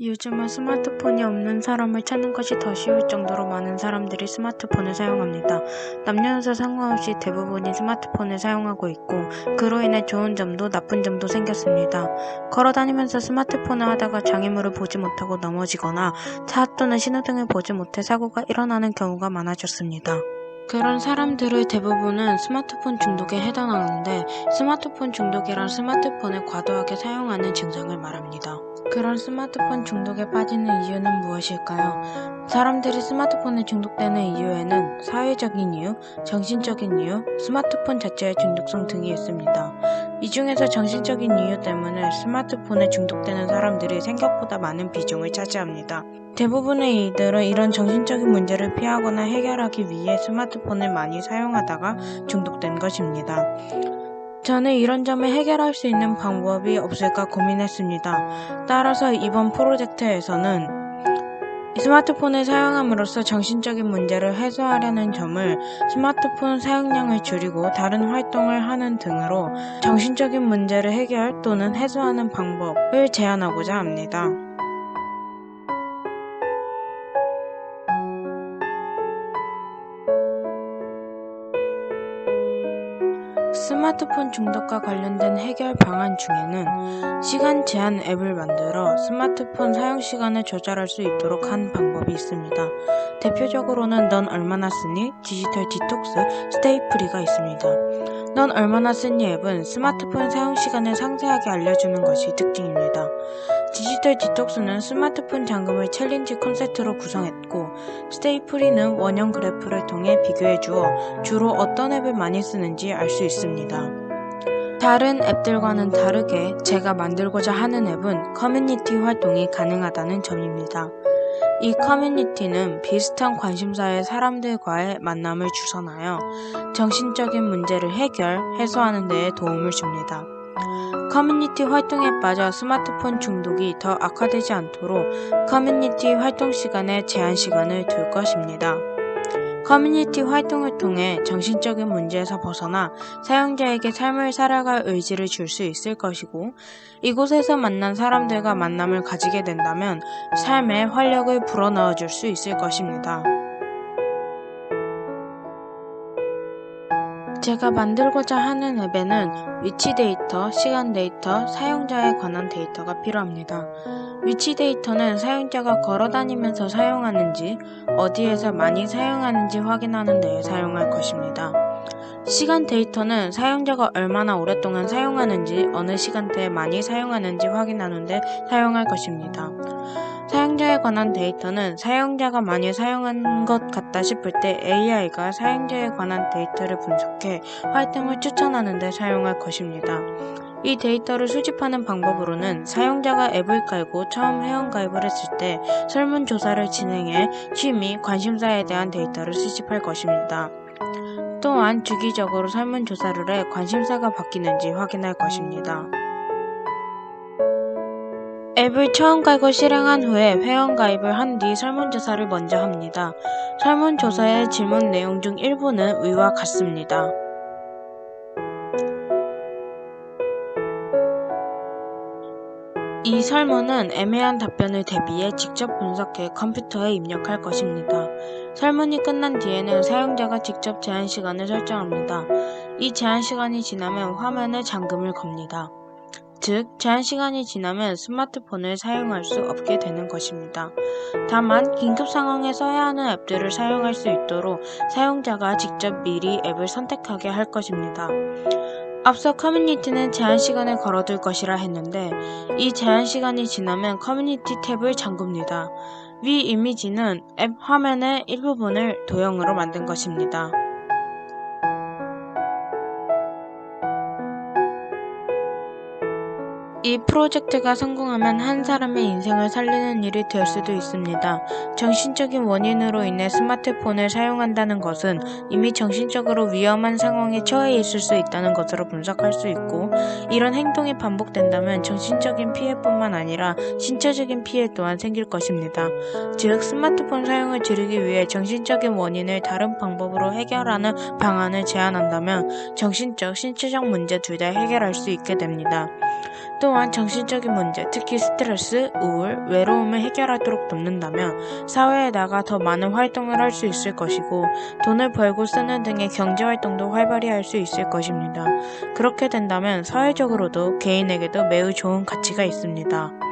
요즘은 스마트폰이 없는 사람을 찾는 것이 더 쉬울 정도로 많은 사람들이 스마트폰을 사용합니다. 남녀노소 상관없이 대부분이 스마트폰을 사용하고 있고 그로 인해 좋은 점도 나쁜 점도 생겼습니다. 걸어다니면서 스마트폰을 하다가 장애물을 보지 못하고 넘어지거나 차 또는 신호등을 보지 못해 사고가 일어나는 경우가 많아졌습니다. 그런 사람들의 대부분은 스마트폰 중독에 해당하는데 스마트폰 중독이란 스마트폰을 과도하게 사용하는 증상을 말합니다. 그런 스마트폰 중독에 빠지는 이유는 무엇일까요? 사람들이 스마트폰에 중독되는 이유에는 사회적인 이유, 정신적인 이유, 스마트폰 자체의 중독성 등이 있습니다. 이 중에서 정신적인 이유 때문에 스마트폰에 중독되는 사람들이 생각보다 많은 비중을 차지합니다. 대부분의 이들은 이런 정신적인 문제를 피하거나 해결하기 위해 스마트폰을 많이 사용하다가 중독된 것입니다. 저는 이런 점을 해결할 수 있는 방법이 없을까 고민했습니다. 따라서 이번 프로젝트에서는 스마트폰을 사용함으로써 정신적인 문제를 해소하려는 점을 스마트폰 사용량을 줄이고 다른 활동을 하는 등으로 정신적인 문제를 해결 또는 해소하는 방법을 제안하고자 합니다. 스마트폰 중독과 관련된 해결 방안 중에는 시간 제한 앱을 만들어 스마트폰 사용 시간을 조절할 수 있도록 한 방법이 있습니다. 대표적으로는 넌 얼마나 쓰니, 디지털 디톡스, 스테이프리가 있습니다. 넌 얼마나 쓰니 앱은 스마트폰 사용 시간을 상세하게 알려주는 것이 특징입니다. 디지털 디톡스는 스마트폰 잠금을 챌린지 컨셉트로 구성했고 스테이프리는 원형 그래프를 통해 비교해 주어 주로 어떤 앱을 많이 쓰는지 알 수 있습니다. 다른 앱들과는 다르게 제가 만들고자 하는 앱은 커뮤니티 활동이 가능하다는 점입니다. 이 커뮤니티는 비슷한 관심사의 사람들과의 만남을 주선하여 정신적인 문제를 해소하는 데에 도움을 줍니다. 커뮤니티 활동에 빠져 스마트폰 중독이 더 악화되지 않도록 커뮤니티 활동 시간에 제한 시간을 둘 것입니다. 커뮤니티 활동을 통해 정신적인 문제에서 벗어나 사용자에게 삶을 살아갈 의지를 줄 수 있을 것이고 이곳에서 만난 사람들과 만남을 가지게 된다면 삶에 활력을 불어넣어 줄 수 있을 것입니다. 제가 만들고자 하는 앱에는 위치 데이터, 시간 데이터, 사용자에 관한 데이터가 필요합니다. 위치 데이터는 사용자가 걸어다니면서 사용하는지, 어디에서 많이 사용하는지 확인하는 데에 사용할 것입니다. 시간 데이터는 사용자가 얼마나 오랫동안 사용하는지, 어느 시간대에 많이 사용하는지 확인하는 데 사용할 것입니다. 사용자에 관한 데이터는 사용자가 많이 사용한 것 같다 싶을 때 AI가 사용자에 관한 데이터를 분석해 활동을 추천하는 데 사용할 것입니다. 이 데이터를 수집하는 방법으로는 사용자가 앱을 깔고 처음 회원가입을 했을 때 설문조사를 진행해 취미, 관심사에 대한 데이터를 수집할 것입니다. 또한 주기적으로 설문조사를 해 관심사가 바뀌는지 확인할 것입니다. 앱을 처음 깔고 실행한 후에 회원가입을 한 뒤 설문조사를 먼저 합니다. 설문조사의 질문 내용 중 일부는 위와 같습니다. 이 설문은 애매한 답변을 대비해 직접 분석해 컴퓨터에 입력할 것입니다. 설문이 끝난 뒤에는 사용자가 직접 제한 시간을 설정합니다. 이 제한 시간이 지나면 화면에 잠금을 겁니다. 즉, 제한 시간이 지나면 스마트폰을 사용할 수 없게 되는 것입니다. 다만, 긴급 상황에 써야 하는 앱들을 사용할 수 있도록 사용자가 직접 미리 앱을 선택하게 할 것입니다. 앞서 커뮤니티는 제한 시간을 걸어둘 것이라 했는데 이 제한 시간이 지나면 커뮤니티 탭을 잠굽니다. 위 이미지는 앱 화면의 일부분을 도형으로 만든 것입니다. 이 프로젝트가 성공하면 한 사람의 인생을 살리는 일이 될 수도 있습니다. 정신적인 원인으로 인해 스마트폰을 사용한다는 것은 이미 정신적으로 위험한 상황에 처해 있을 수 있다는 것으로 분석할 수 있고 이런 행동이 반복된다면 정신적인 피해뿐만 아니라 신체적인 피해 또한 생길 것입니다. 즉 스마트폰 사용을 줄이기 위해 정신적인 원인을 다른 방법으로 해결하는 방안을 제안한다면 정신적, 신체적 문제 둘 다 해결할 수 있게 됩니다. 또한 정신적인 문제, 특히 스트레스, 우울, 외로움을 해결하도록 돕는다면 사회에 나가 더 많은 활동을 할 수 있을 것이고 돈을 벌고 쓰는 등의 경제활동도 활발히 할 수 있을 것입니다. 그렇게 된다면 사회적으로도 개인에게도 매우 좋은 가치가 있습니다.